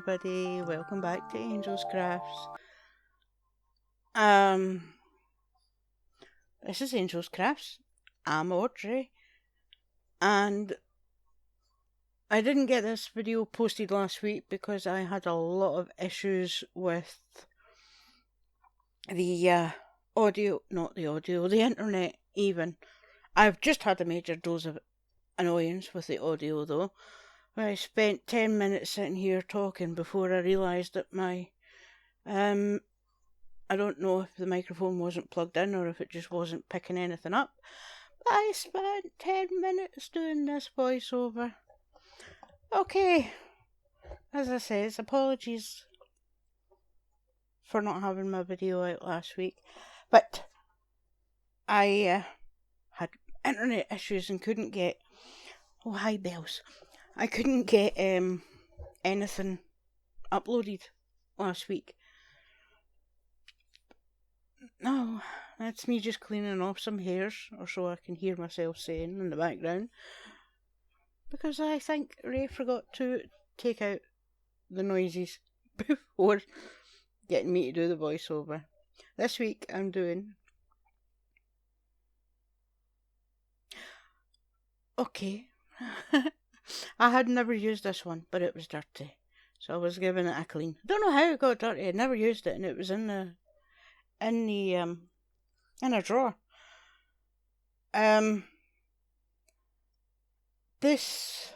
everybody. Welcome back to Angel's Crafts. Um, this is Angel's Crafts. I'm Audrey, and I didn't get this video posted last week because I had a lot of issues with the audio, not the audio, the internet even. I've just had a major dose of annoyance with the audio though. I spent 10 minutes sitting here talking before I realised that my I don't know if the microphone wasn't plugged in or if it just wasn't picking anything up. But I spent 10 minutes doing this voiceover. Okay, as I said, apologies for not having my video out last week. But I had internet issues and couldn't get... Oh, hi, Bells. I couldn't get anything uploaded last week. No, that's me just cleaning off some hairs, or so I can hear myself saying in the background. Because I think Ray forgot to take out the noises before getting me to do the voiceover. This week I'm doing... Okay. I had never used this one, but it was dirty. So I was giving it a clean. Don't know how it got dirty. I'd never used it, and it was in a drawer. This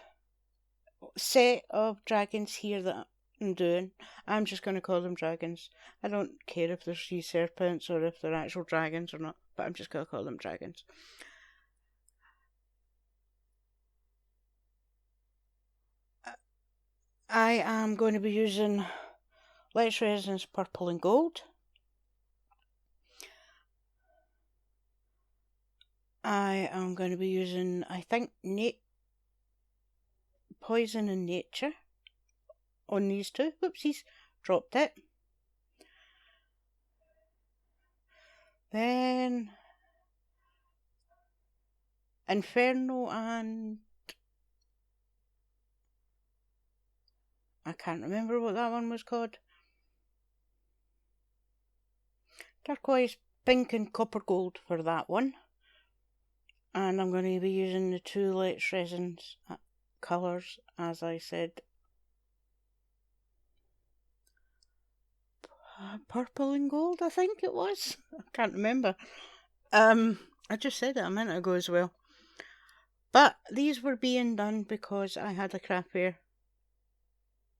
set of dragons here that I'm doing, I'm just going to call them dragons. I don't care if they're sea serpents or if they're actual dragons or not, but I'm just going to call them dragons. I am going to be using Let's Resins Purple and Gold. I am going to be using, I think, Poison and Nature on these two. Whoopsies, dropped it. Then Inferno and... I can't remember what that one was called. Turquoise, pink and copper gold for that one. And I'm going to be using the two Let's Resins colours, as I said. Purple and gold, I think it was. I can't remember. I just said it a minute ago as well. But these were being done because I had a craft fair.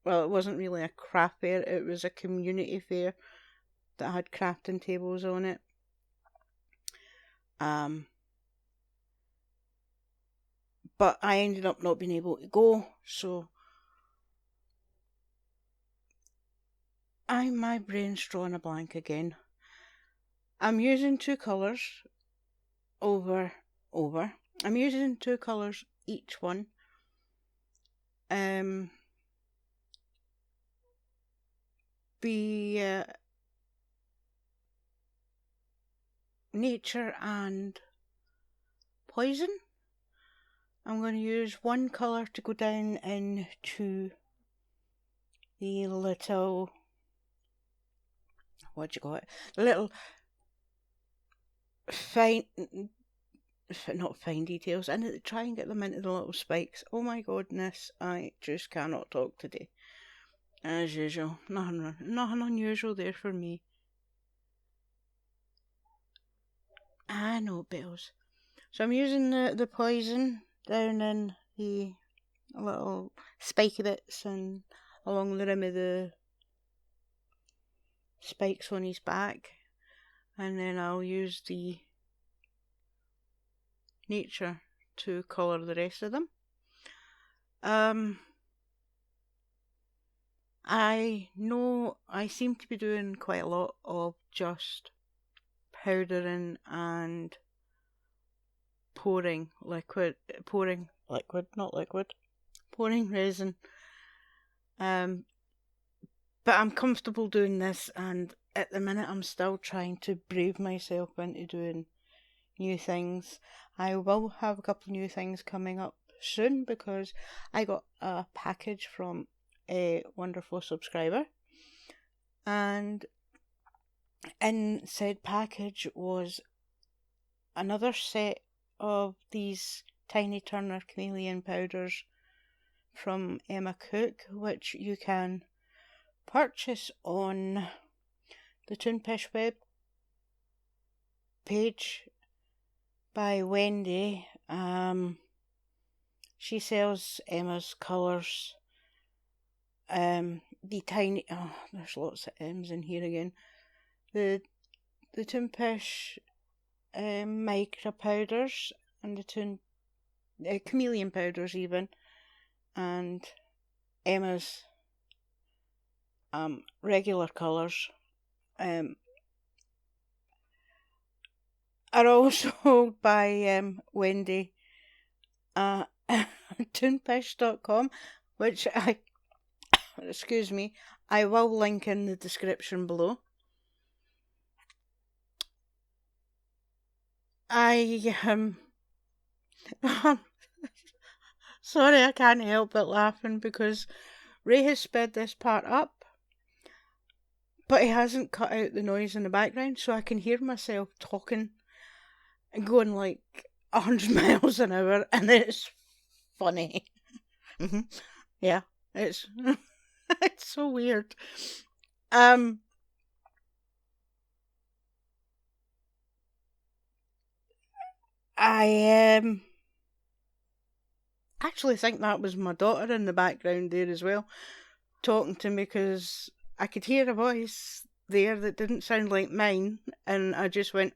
Well, it wasn't really a craft fair, it was a community fair that had crafting tables on it. But I ended up not being able to go, so my brain's drawing a blank again. I'm using two colours over. I'm using two colours each one. Nature and Poison. I'm going to use one colour to go down into the little... What do you call it? The little not fine details, and try and get them into the little spikes. Oh my goodness, I just cannot talk today. As usual, nothing unusual there for me. I know, Bells. So I'm using the Poison down in the little spiky bits and along the rim of the spikes on his back, and then I'll use the Nature to colour the rest of them. I know I seem to be doing quite a lot of just powdering and pouring resin. But I'm comfortable doing this, and at the minute I'm still trying to brave myself into doing new things. I will have a couple of new things coming up soon because I got a package from a wonderful subscriber. And in said package was another set of these Tiny Turner chameleon powders from Emma Cook, which you can purchase on the Toonpish web page by Wendy. She sells Emma's colours. The tiny, there's lots of M's in here again. The Toonpish micro powders and the chameleon powders even, and Emma's regular colours are all sold by Wendy at toonpish.com, which I will link in the description below. Sorry, I can't help but laughing because Ray has sped this part up, but he hasn't cut out the noise in the background, so I can hear myself talking and going like 100 miles an hour, and it's funny. Yeah, it's it's so weird. I actually think that was my daughter in the background there as well, talking to me, because I could hear a voice there that didn't sound like mine, and I just went,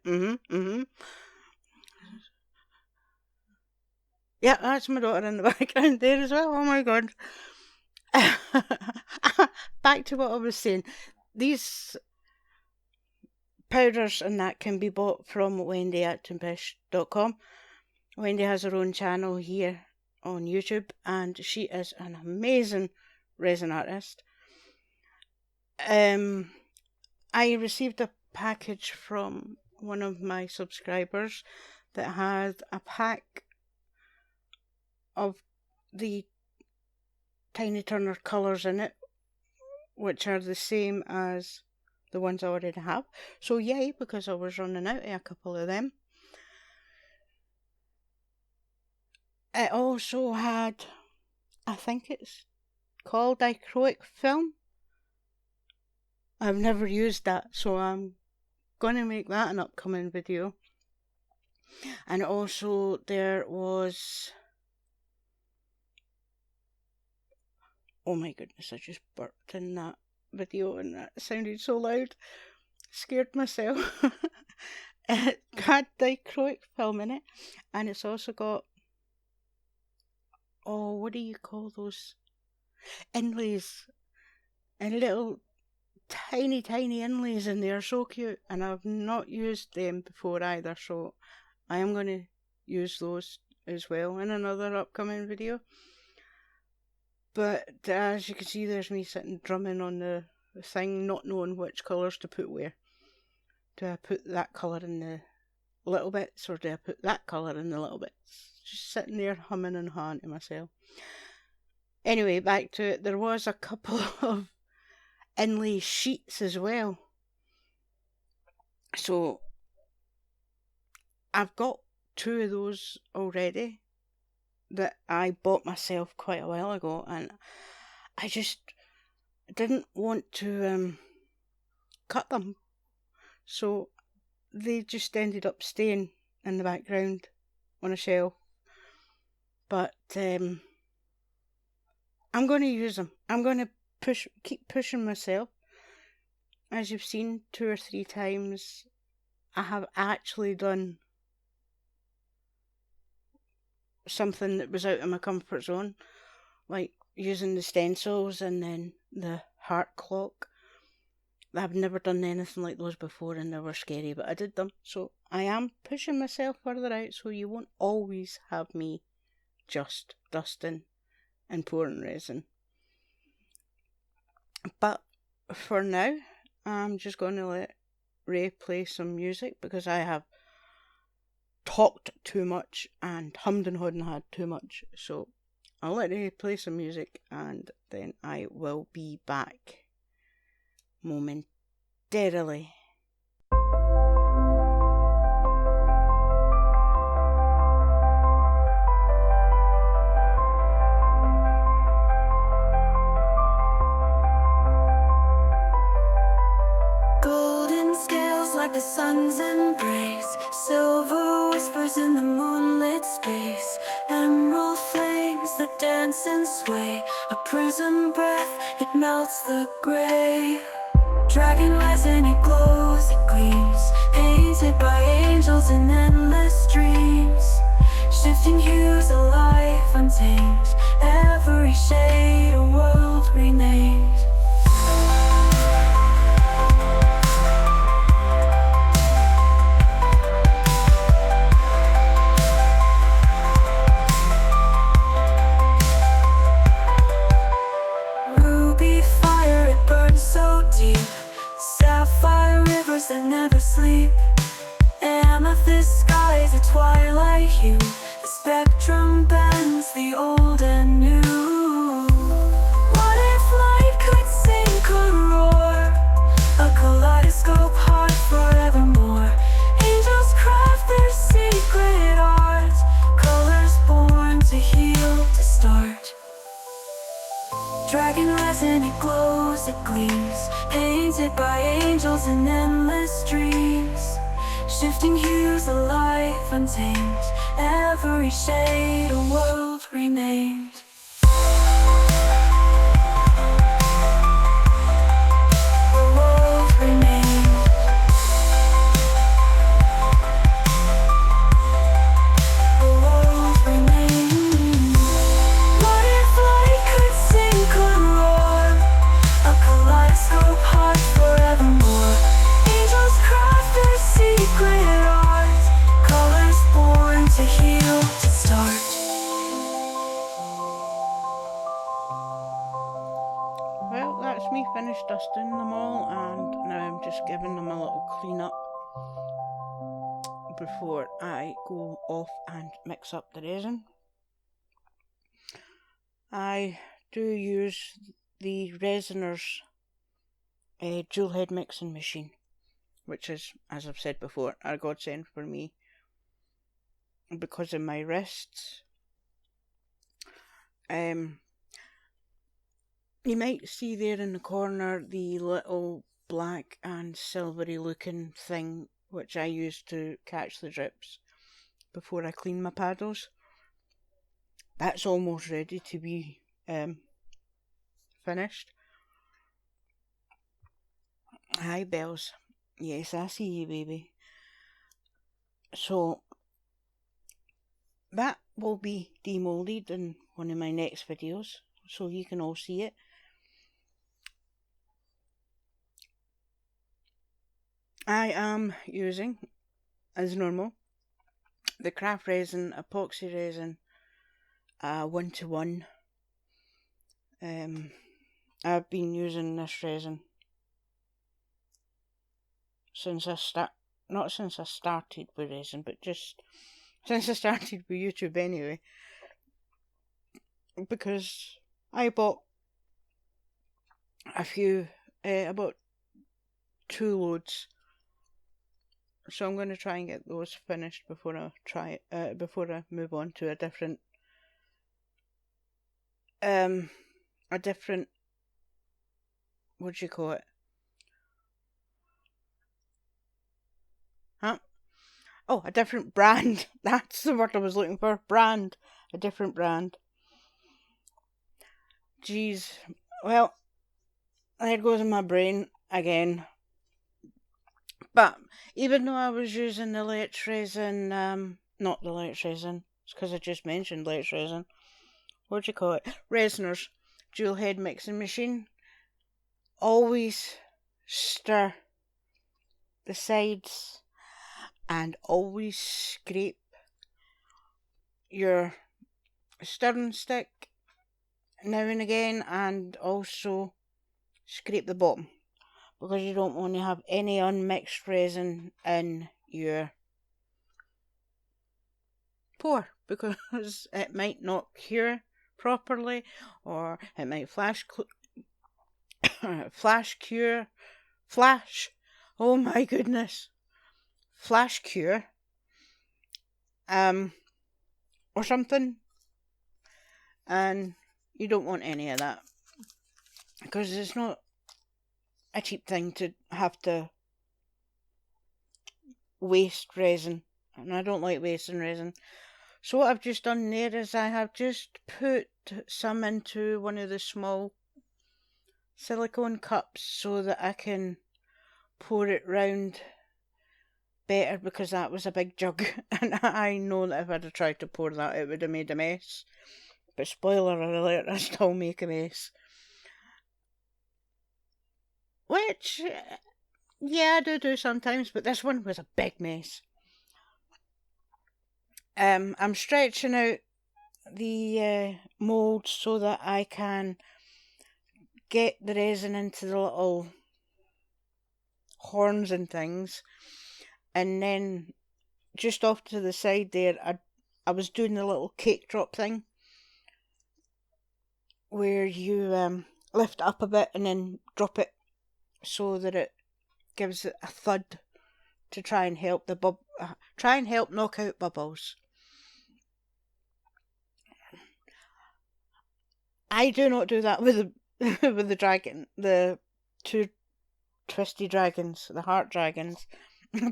Yeah, that's my daughter in the background there as well. Oh my god. Back to what I was saying. These powders and that can be bought from Wendy at toonpish.com. Wendy has her own channel here on YouTube, and she is an amazing resin artist. I received a package from one of my subscribers that had a pack of the Tiny Turner colours in it, which are the same as the ones I already have. So yay, because I was running out of a couple of them. It also had, I think it's called dichroic film. I've never used that, so I'm going to make that an upcoming video. And also there was, oh my goodness, I just burped in that video and that sounded so loud. Scared myself. It had dichroic film in it, and it's also got, oh, what do you call those? Inlays. And little tiny inlays in there, so cute. And I've not used them before either, so I am going to use those as well in another upcoming video. But as you can see, there's me sitting drumming on the thing, not knowing which colours to put where. Do I put that colour in the little bits, or do I put that colour in the little bits? Just sitting there humming and hawing to myself. Anyway, back to it. There was a couple of inlay sheets as well. So I've got 2 of those already that I bought myself quite a while ago, and I just didn't want to cut them, so they just ended up staying in the background on a shelf. But I'm going to use them. I'm going to keep pushing myself. As you've seen 2 or 3 times, I have actually done something that was out of my comfort zone, like using the stencils and then the heart clock. I've never done anything like those before, and they were scary, but I did them. So I am pushing myself further out, so you won't always have me just dusting and pouring resin. But for now, I'm just going to let Ray play some music, because I have talked too much and hummed and hawed and had too much. So I'll let you play some music and then I will be back momentarily. Golden scales like the sun's embrace, silver whispers in the moonlit space, emerald flames that dance and sway, a prism breath, it melts the gray. Dragonless and it glows, it gleams, painted by angels in endless dreams. Shifting hues, a life untamed, every shade a world renamed. Ruby fire, it burns so deep, sapphire rivers that never sleep, amethyst skies, a twilight hue, the spectrum bends, the old and new. What if light could sing, could roar, a kaleidoscope heart forevermore. Angels craft their secret art, colors born to heal, to start. Dragonless and it glows, it gleams, painted by angels in endless dreams. Shifting hues, a life untamed, every shade a world renamed. A world renamed. A world renamed. What if light could sing, could roar, a kaleidoscope heart forevermore. Angels craft their secret art, colors born to heal, to start. Well, that's me finished dusting them all, and now I'm just giving them a little clean up before I go off and mix up the resin. I do use the Resiner's dual head mixing machine, which is, as I've said before, a godsend for me because of my wrists. You might see there in the corner the little black and silvery looking thing which I use to catch the drips before I clean my paddles. That's almost ready to be finished. Hi Bells. Yes, I see you, baby. So that will be demolded in one of my next videos, so you can all see it. I am using, as normal, the craft resin, epoxy resin, 1-to-1. I've been using this resin since not since I started with resin, but just since I started with YouTube anyway, because I bought about 2 loads, so I'm going to try and get those finished before I move on to a different what do you call it? Huh? Oh, a different brand. That's the word I was looking for. Brand. A different brand. Jeez. Well, there goes in my brain again. But even though I was using the Ledge resin, not the Ledge resin, it's because I just mentioned Ledge resin. What do you call it? Resiner's dual head mixing machine. Always stir the sides and always scrape your stirring stick now and again, and also scrape the bottom, because you don't want to have any unmixed resin in your pour, because it might not cure properly, or it might flash cure, oh my goodness, flash cure, or something, and you don't want any of that, because it's not a cheap thing to have to waste resin, and I don't like wasting resin. So what I've just done there is I have just put some into one of the small silicone cups so that I can pour it round better, because that was a big jug and I know that if I'd have tried to pour that it would have made a mess. But spoiler alert, I still make a mess. Which, yeah, I do sometimes, but this one was a big mess. I'm stretching out the mould so that I can get the resin into the little horns and things, and then just off to the side there I was doing the little cake drop thing where you lift it up a bit and then drop it so that it gives it a thud to try and help knock out bubbles. I do not do that with the with the dragon, the two twisty dragons, the heart dragons,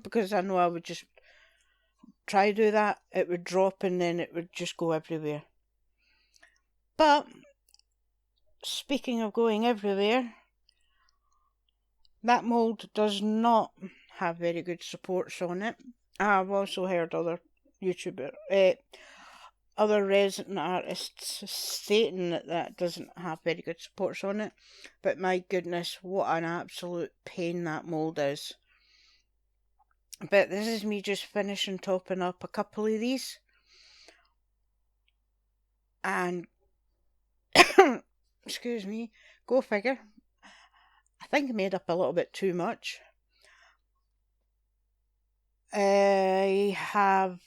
because I know I would just try to do that, it would drop and then it would just go everywhere. But speaking of going everywhere, that mould does not have very good supports on it. I've also heard other other resin artists stating that doesn't have very good supports on it, but my goodness, what an absolute pain that mould is. But this is me just finishing topping up a couple of these, and excuse me, go figure, I think I made up a little bit too much. I have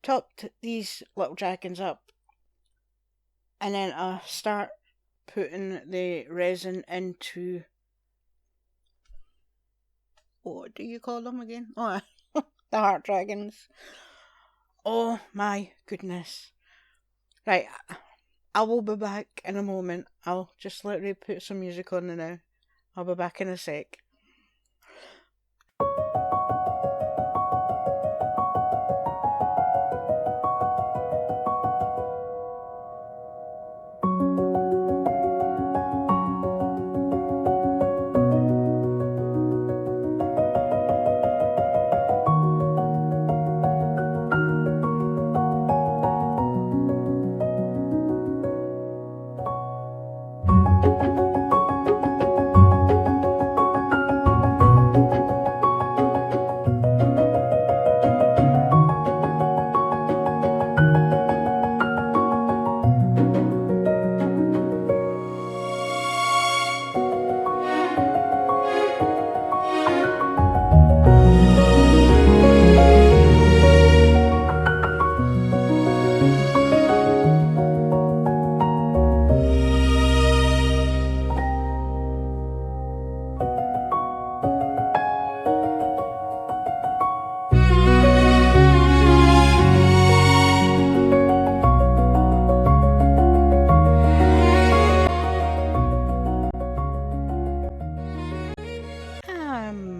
topped these little dragons up, and then I start putting the resin into, what do you call them again? Oh, the heart dragons. Oh my goodness. Right, I will be back in a moment. I'll just literally put some music on now. I'll be back in a sec.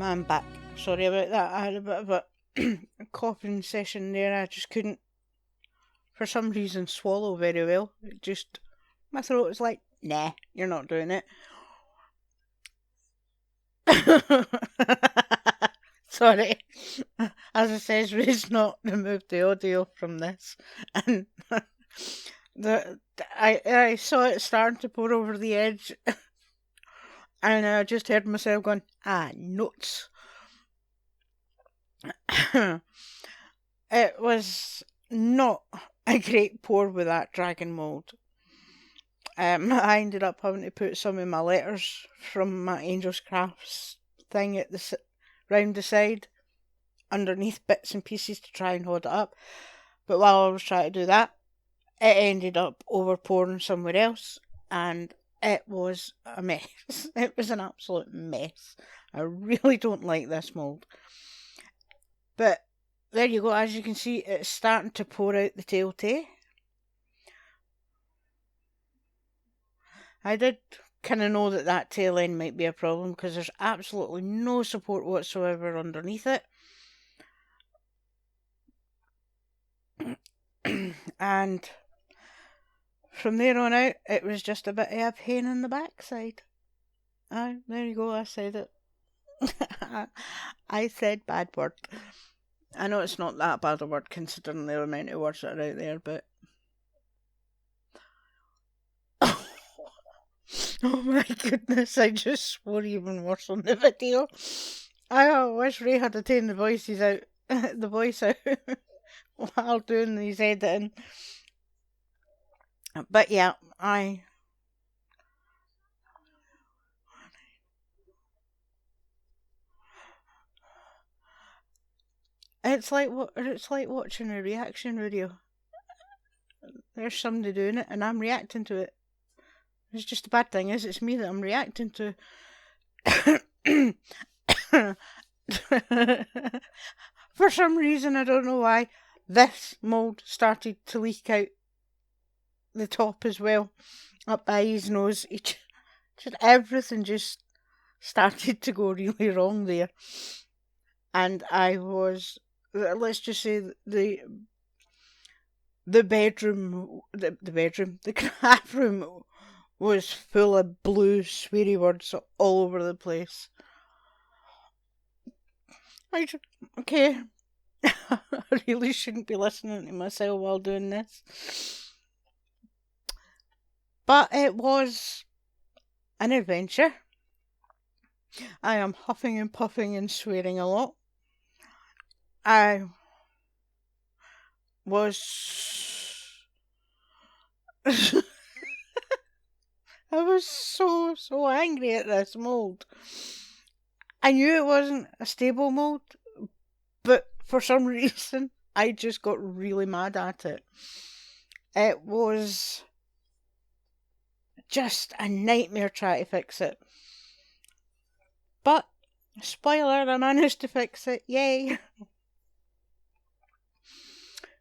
I'm back. Sorry about that. I had a bit of a coughing session there. I just couldn't, for some reason, swallow very well. My throat was like, nah, you're not doing it. Sorry. As I says, Ray's not removed the audio from this. And I saw it starting to pour over the edge. And I just heard myself going, nuts. It was not a great pour with that dragon mould. I ended up having to put some of my letters from my Angels Crafts thing at round the side, underneath bits and pieces to try and hold it up. But while I was trying to do that, it ended up overpouring somewhere else, and it was a mess. It was an absolute mess. I really don't like this mould. But there you go. As you can see, it's starting to pour out the tail. I did kind of know that tail end might be a problem because there's absolutely no support whatsoever underneath it. And from there on out, it was just a bit of a pain in the backside. Aye, there you go, I said it. I said bad word. I know it's not that bad a word considering the amount of words that are out there, but... Oh my goodness, I just swore even worse on the video. I wish Ray had taken the voice out while doing these editing. But yeah, it's like watching a reaction video. There's somebody doing it and I'm reacting to it. It's just the bad thing is it's me that I'm reacting to. For some reason, I don't know why, this mould started to leak out the top as well, up by his nose. Everything just started to go really wrong there. And I was, let's just say, the craft room was full of blue sweary words all over the place. Okay, I really shouldn't be listening to myself while doing this. But it was an adventure. I am huffing and puffing and swearing a lot. I was so angry at this mould. I knew it wasn't a stable mould, but for some reason I just got really mad at it. It was just a nightmare trying to fix it. But, spoiler, I managed to fix it. Yay!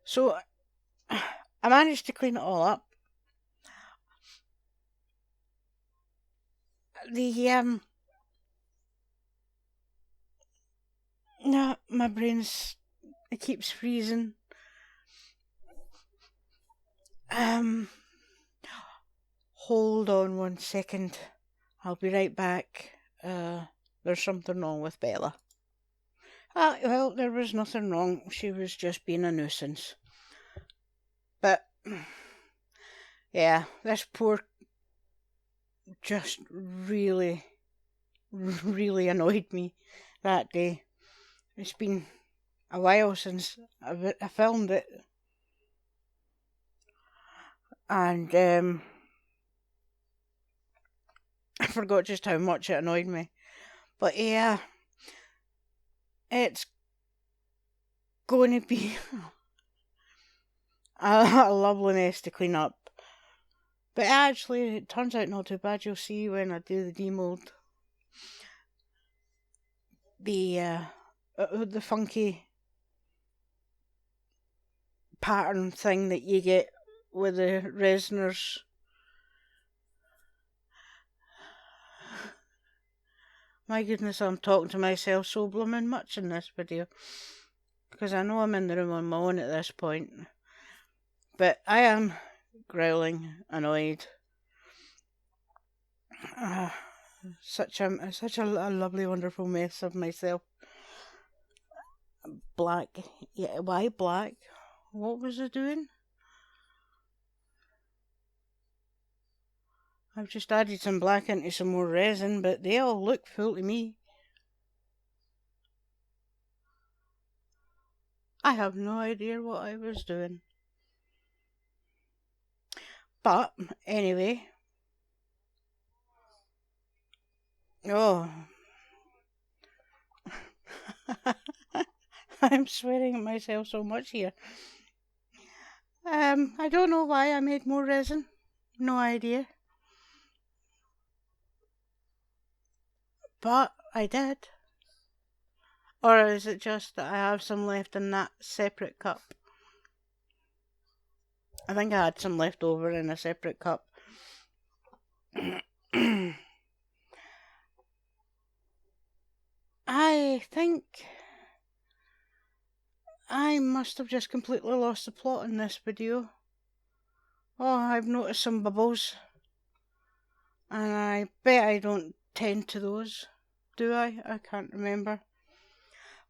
So, I managed to clean it all up. No, my brain's... It keeps freezing. Hold on 1 second. I'll be right back. There's something wrong with Bella. Well, there was nothing wrong. She was just being a nuisance. But, yeah, this poor just really, really annoyed me that day. It's been a while since I filmed it. And I forgot just how much it annoyed me. But yeah, it's going to be a lovely mess to clean up. But actually, it turns out not too bad. You'll see when I do the demold. The funky pattern thing that you get with the resoners. My goodness, I'm talking to myself so blooming much in this video. Because I know I'm in the room on my own at this point. But I am growling, annoyed. Such a lovely, wonderful mess of myself. Black. Yeah, why black? What was I doing? I've just added some black into some more resin, but they all look full to me. I have no idea what I was doing. But, anyway. Oh. I'm swearing at myself so much here. I don't know why I made more resin. No idea. But I did. Or is it just that I have some left in that separate cup? I think I had some left over in a separate cup. I think I must have just completely lost the plot in this video. Oh, I've noticed some bubbles. And I bet I don't tend to those. Do I? I can't remember.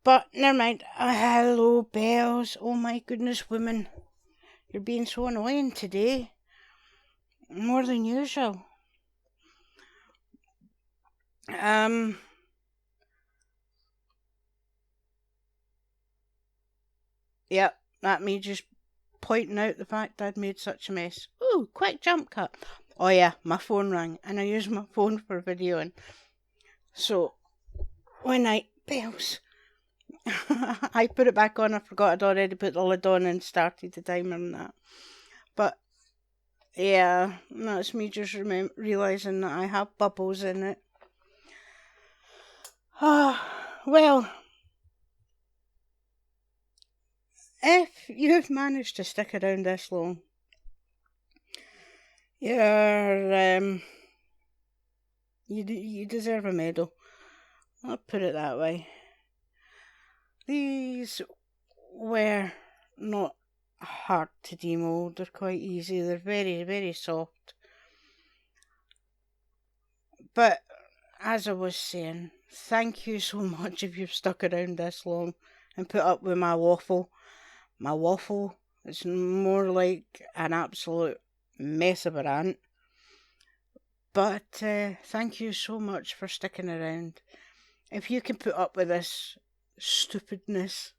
But never mind. Hello, Bells. Oh my goodness, women. You're being so annoying today. More than usual. Yep, that me just pointing out the fact I'd made such a mess. Ooh, quick jump cut. Oh yeah, my phone rang and I use my phone for videoing. So, when I Bells, I put it back on. I forgot I'd already put the lid on and started the timer and that. But yeah, that's me just realising that I have bubbles in it. Well, if you've managed to stick around this long, you deserve a medal. I'll put it that way. These were not hard to demold. They're quite easy. They're very, very soft. But as I was saying, thank you so much if you've stuck around this long and put up with my waffle. My waffle is more like an absolute mess of a rant. But thank you so much for sticking around. If you can put up with this stupidness,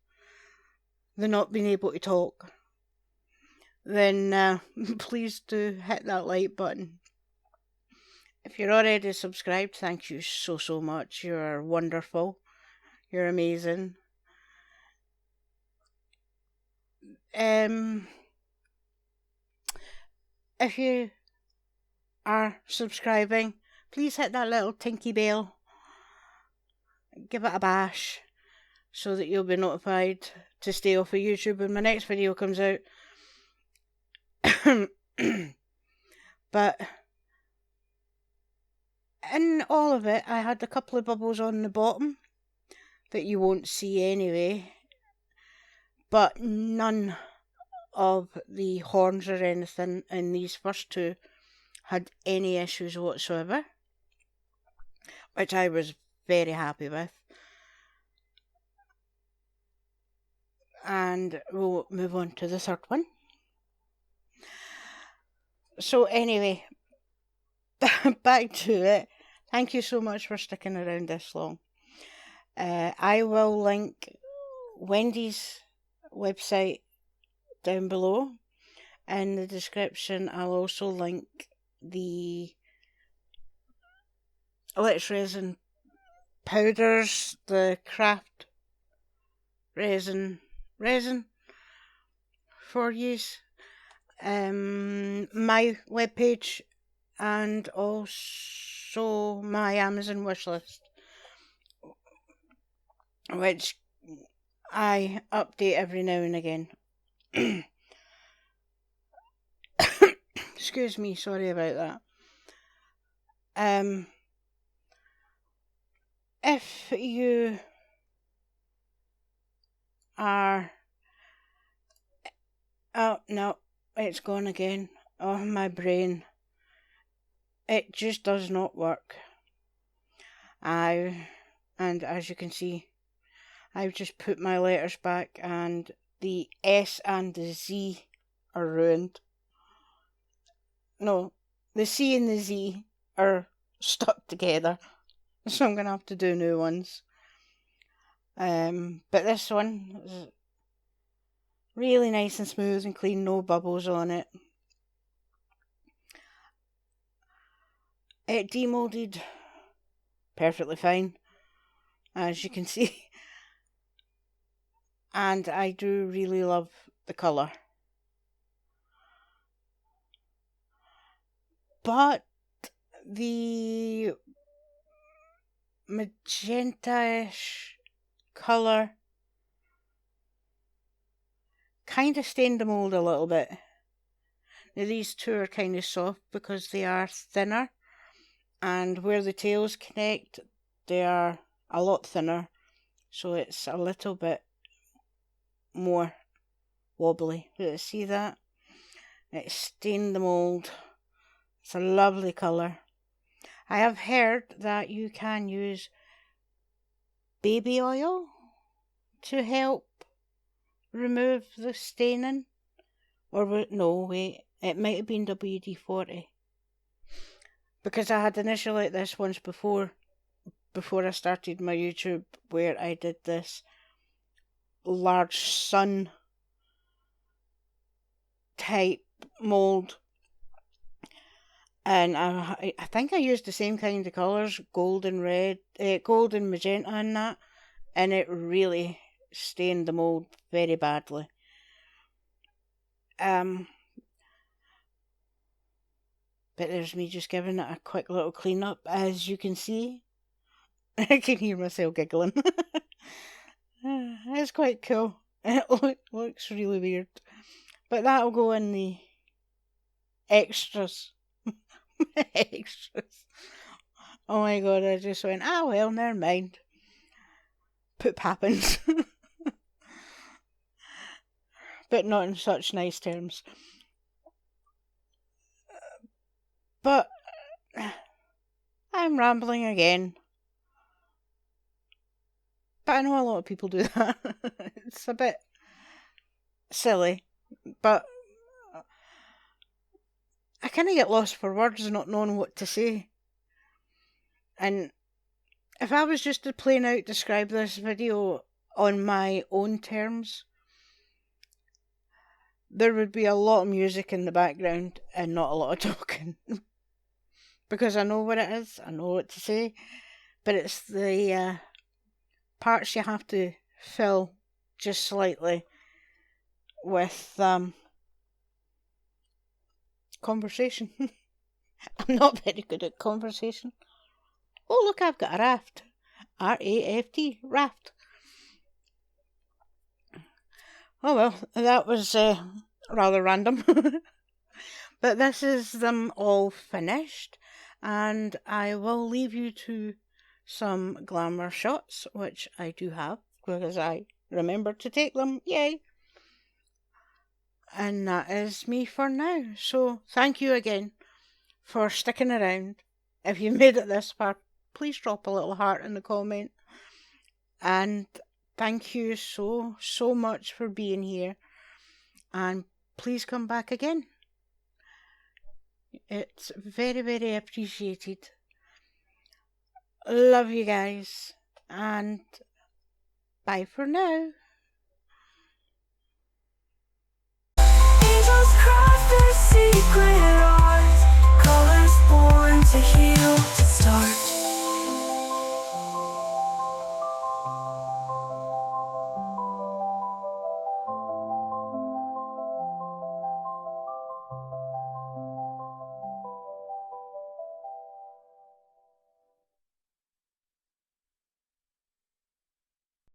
the not being able to talk, then please do hit that like button. If you're already subscribed, thank you so much. You're wonderful. You're amazing. If you are subscribing, please hit that little tinky bell. Give it a bash so that you'll be notified to stay off of YouTube when my next video comes out. But in all of it, I had a couple of bubbles on the bottom that you won't see anyway. But none of the horns or anything in these first two had any issues whatsoever, which I was very happy with. And we'll move on to the third one. So anyway, back to it. Thank you so much for sticking around this long. I will link Wendy's website down below. In the description, I'll also link the Let's Resin powders, the craft resin for use, my webpage, and also my Amazon wishlist, which I update every now and again. Excuse me, sorry about that. If you are... Oh, no, it's gone again. Oh, my brain. It just does not work. And as you can see, I've just put my letters back and the S and the Z are ruined. No, the C and the Z are stuck together, so I'm going to have to do new ones. But this one is really nice and smooth and clean, no bubbles on it. It demolded perfectly fine, as you can see. And I do really love the colour. but the magenta-ish colour kind of stained the mould a little bit. Now these two are kind of soft because they are thinner, and where the tails connect they are a lot thinner, so it's a little bit more wobbly. See that? It stained the mould. It's a lovely colour. I have heard that you can use baby oil to help remove the staining. Or no, wait, it might have been WD-40. Because I had an issue like this once before I started my YouTube, where I did this large sun type mould, and I think I used the same kind of colours, gold and red, gold and magenta and that, and it really stained the mould very badly. But there's me just giving it a quick little clean up, as you can see. I can hear myself giggling. It's quite cool. It looks really weird. But that'll go in the extras. Extras. Oh my god, I just went, well, never mind. Poop happens. But not in such nice terms. But I'm rambling again. But I know a lot of people do that. It's a bit silly. But I kind of get lost for words, not knowing what to say. And if I was just to plain out describe this video on my own terms, there would be a lot of music in the background and not a lot of talking. Because I know what it is, I know what to say, but it's the parts you have to fill just slightly with conversation. I'm not very good at conversation. Oh look, I've got a raft. R-A-F-T, raft. Oh well, that was rather random. But this is them all finished, and I will leave you to some glamour shots, which I do have, because I remember to take them, yay! And that is me for now, so thank you again for sticking around. If you made it this far, please drop a little heart in the comment, and thank you so much for being here, and please come back again. It's very, very appreciated. Love you guys, and bye for now. Angels craft their secret art, colors born to heal, to start.